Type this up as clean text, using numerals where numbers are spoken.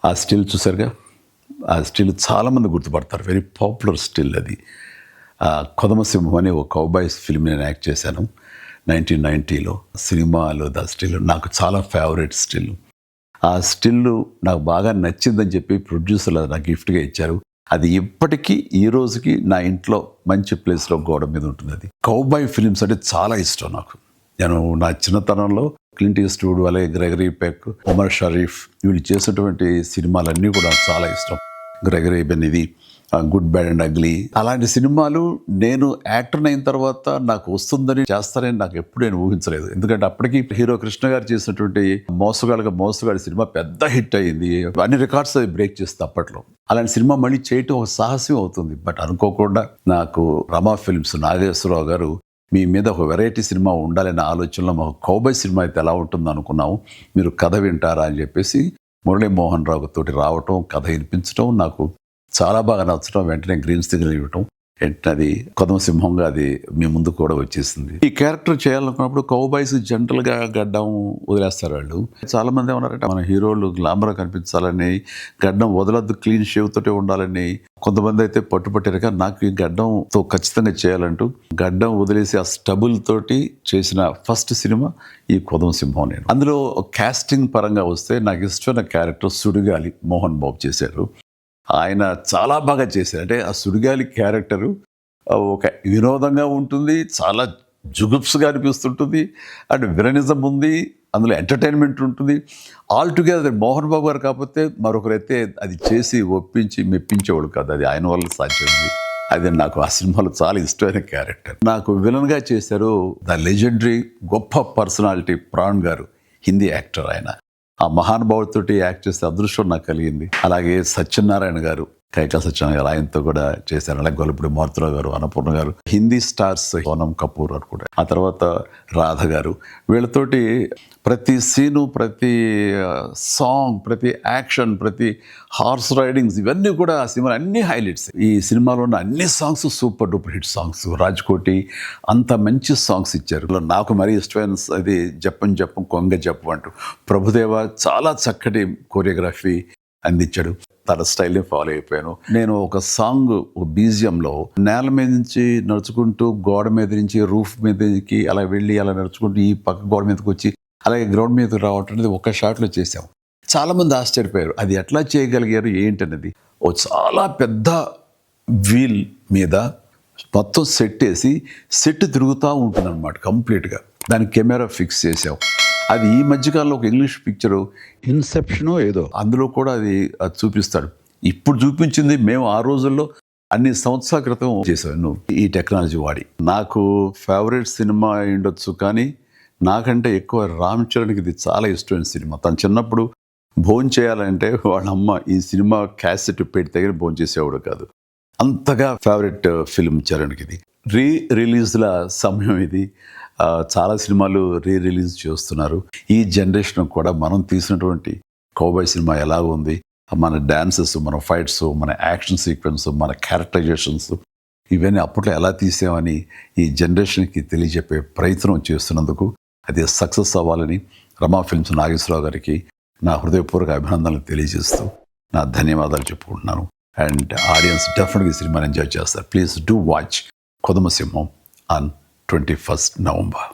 ఆ స్టిల్ చూసారుగా, ఆ స్టిల్ చాలామంది గుర్తుపడతారు. వెరీ పాపులర్ స్టిల్ అది. కొదమసింహం అనే ఒక కౌబాయ్స్ ఫిల్మ్ నేను యాక్ట్ చేశాను 1990లో. సినిమాలో ద స్టిల్ నాకు చాలా ఫేవరెట్ స్టిల్. ఆ స్టిల్ నాకు బాగా నచ్చిందని చెప్పి ప్రొడ్యూసర్లు నాకు గిఫ్ట్గా ఇచ్చారు. అది ఇప్పటికీ ఈ రోజుకి నా ఇంట్లో మంచి ప్లేస్లో గోడ మీద ఉంటుంది. అది కౌబాయ్ ఫిలిమ్స్ అంటే చాలా ఇష్టం నాకు. నేను నా చిన్నతనంలో క్లింట్ ఈస్ట్వుడ్, అలాగే గ్రెగరీ పెక్, ఒమర్ షరీఫ్ వీళ్ళు చేసినటువంటి సినిమాలన్నీ కూడా నాకు చాలా ఇష్టం. గ్రెగరీ బెన్ ఇది గుడ్ బ్యాడ్ అండ్ అగ్లీ అలాంటి సినిమాలు నేను యాక్టర్ అయిన తర్వాత నాకు వస్తుందని చేస్తానని నాకు ఎప్పుడు నేను ఊహించలేదు. ఎందుకంటే అప్పటికి హీరో కృష్ణ గారు చేసినటువంటి మోసగాడి సినిమా పెద్ద హిట్ అయ్యింది. అన్ని రికార్డ్స్ అది బ్రేక్ చేస్తుంది అప్పట్లో. అలాంటి సినిమా మళ్ళీ చేయటం ఒక సాహసం అవుతుంది. బట్ అనుకోకుండా నాకు రమా ఫిల్మ్స్ నాగేశ్వరరావు గారు మీ మీద ఒక వెరైటీ సినిమా ఉండాలనే ఆలోచనలో మాకు కౌబాయ్ సినిమా అయితే ఎలా ఉంటుందో అనుకున్నాము, మీరు కథ వింటారా అని చెప్పేసి మురళీమోహన్ రావు తోటి రావటం, కథ వినిపించడం నాకు చాలా బాగా నచ్చడం, వెంటనే గ్రీన్ సిగ్నల్ ఇవ్వటం, వెంటనే అది కొదమసింహంగా అది మీ ముందు కూడా వచ్చేసింది. ఈ క్యారెక్టర్ చేయాలనుకున్నప్పుడు కౌబాయ్స్ జనరల్గా గడ్డం వదిలేస్తారు వాళ్ళు. చాలా మంది ఏమన్నారంటే మన హీరోలు గ్లామర్ కనిపించాలని, గడ్డం వదలద్దు, క్లీన్ షేవ్ తోటే ఉండాలని. కొంతమంది అయితే పట్టుపట్టారు. కానీ నాకు ఈ గడ్డంతో ఖచ్చితంగా చేయాలంటూ గడ్డం వదిలేసి ఆ స్టబుల్ తోటి చేసిన ఫస్ట్ సినిమా ఈ కొదమసింహం. నేను అందులో కాస్టింగ్ పరంగా వస్తే నాకు ఇష్టమైన క్యారెక్టర్ సుడిగాలి మోహన్ బాబు చేశారు. ఆయన చాలా బాగా చేశారు. అంటే ఆ సుడిగాలి క్యారెక్టరు ఒక వినోదంగా ఉంటుంది, చాలా జుగుప్స్గా అనిపిస్తుంటుంది, అండ్ విలనిజం ఉంది, అందులో ఎంటర్టైన్మెంట్ ఉంటుంది. ఆల్ టుగెదర్ మోహన్ బాబు గారు కాకపోతే మరొకరైతే అది చేసి ఒప్పించి మెప్పించేవాడు కాదు. అది ఆయన వల్ల సాధ్యమైంది. అది నాకు ఆ సినిమాలో చాలా ఇష్టమైన క్యారెక్టర్. నాకు విలన్గా చేశారు ద లెజెండరీ గొప్ప పర్సనాలిటీ ప్రాణ్ గారు, హిందీ యాక్టర్. ఆయన ఆ మహానుభావుడితోటి యాక్ట్ చేసే అదృష్టం నాకు కలిగింది. అలాగే సత్యనారాయణ గారు, కైకా సత్యనారాయణ గారు, ఆయనతో కూడా చేశారు. అలాగే గొల్లపూడి మారుతిరావు గారు, అన్నపూర్ణ గారు, హిందీ స్టార్స్ సోనం కపూర్ అని కూడా, ఆ తర్వాత రాధ గారు, వీళ్ళతోటి ప్రతి సీను, ప్రతి సాంగ్, ప్రతి యాక్షన్, ప్రతి హార్స్ రైడింగ్స్ ఇవన్నీ కూడా ఆ సినిమా అన్ని హైలైట్స్. ఈ సినిమాలో ఉన్న అన్ని songs super duper hit songs. Raj-Koti అంత మంచి సాంగ్స్ ఇచ్చారు. నాకు మరీ ఇష్టమైన అది జప్పం జప్పం కొంగ జప్పం అంటూ ప్రభుదేవ చాలా చక్కటి కోరియోగ్రఫీ అందించాడు. తన స్టైల్ని ఫాలో అయిపోయాను. నేను ఒక సాంగ్, ఒక బీజియంలో నేల మీద నుంచి నడుచుకుంటూ గోడ మీద నుంచి రూఫ్ మీదకి అలా వెళ్ళి అలా నడుచుకుంటూ ఈ పక్క గోడ మీదకి వచ్చి అలాగే గ్రౌండ్ మీదకి రావటం అనేది ఒక షాట్లో చేసాం. చాలామంది ఆశ్చర్యపోయారు అది ఎట్లా చేయగలిగారు ఏంటనేది. ఓ చాలా పెద్ద వీల్ మీద మొత్తం సెట్ వేసి సెట్ తిరుగుతూ ఉంటుంది అనమాట కంప్లీట్గా. దానికి కెమెరా ఫిక్స్ చేసాం. అది ఈ మధ్యకాలంలో ఒక ఇంగ్లీష్ పిక్చరు ఇన్సెప్షనో ఏదో అందులో కూడా అది చూపిస్తాడు. ఇప్పుడు చూపించింది మేము ఆ రోజుల్లో అన్ని సంవత్సరాల క్రితం చేశాను ఈ టెక్నాలజీ వాడి. నాకు ఫేవరెట్ సినిమా ఉండొచ్చు, కానీ నాకంటే ఎక్కువ రామ్ చరణ్కి ఇది చాలా ఇష్టమైన సినిమా. తను చిన్నప్పుడు భోజనం చేయాలంటే వాళ్ళ అమ్మ ఈ సినిమా క్యాసెట్ పెడితే భోజనం చేసేవాడు కాదు. అంతగా ఫేవరెట్ ఫిల్మ్ చరణ్కి ఇది. రిలీజ్ల సమయం ఇది. చాలా సినిమాలు రిలీజ్ చేస్తున్నారు. ఈ జనరేషన్ కూడా మనం తీసినటువంటి కౌబాయ్ సినిమా ఎలా ఉంది, మన డాన్సెస్, మన ఫైట్స్, మన యాక్షన్ సీక్వెన్స్, మన క్యారెక్టరైజేషన్స్ ఇవన్నీ అప్పట్లో ఎలా తీసామని ఈ జనరేషన్కి తెలియజెప్పే ప్రయత్నం చేస్తున్నందుకు అది సక్సెస్ అవ్వాలని రమా ఫిల్మ్స్ నాగేశ్వరరావు గారికి నా హృదయపూర్వక అభినందనలు తెలియజేస్తూ నా ధన్యవాదాలు చెప్పుకుంటున్నాను. అండ్ ఆడియన్స్ డెఫినెట్గా ఈ సినిమాని ఎంజాయ్ చేస్తారు. Please do watch కొదమసింహం on 21st November.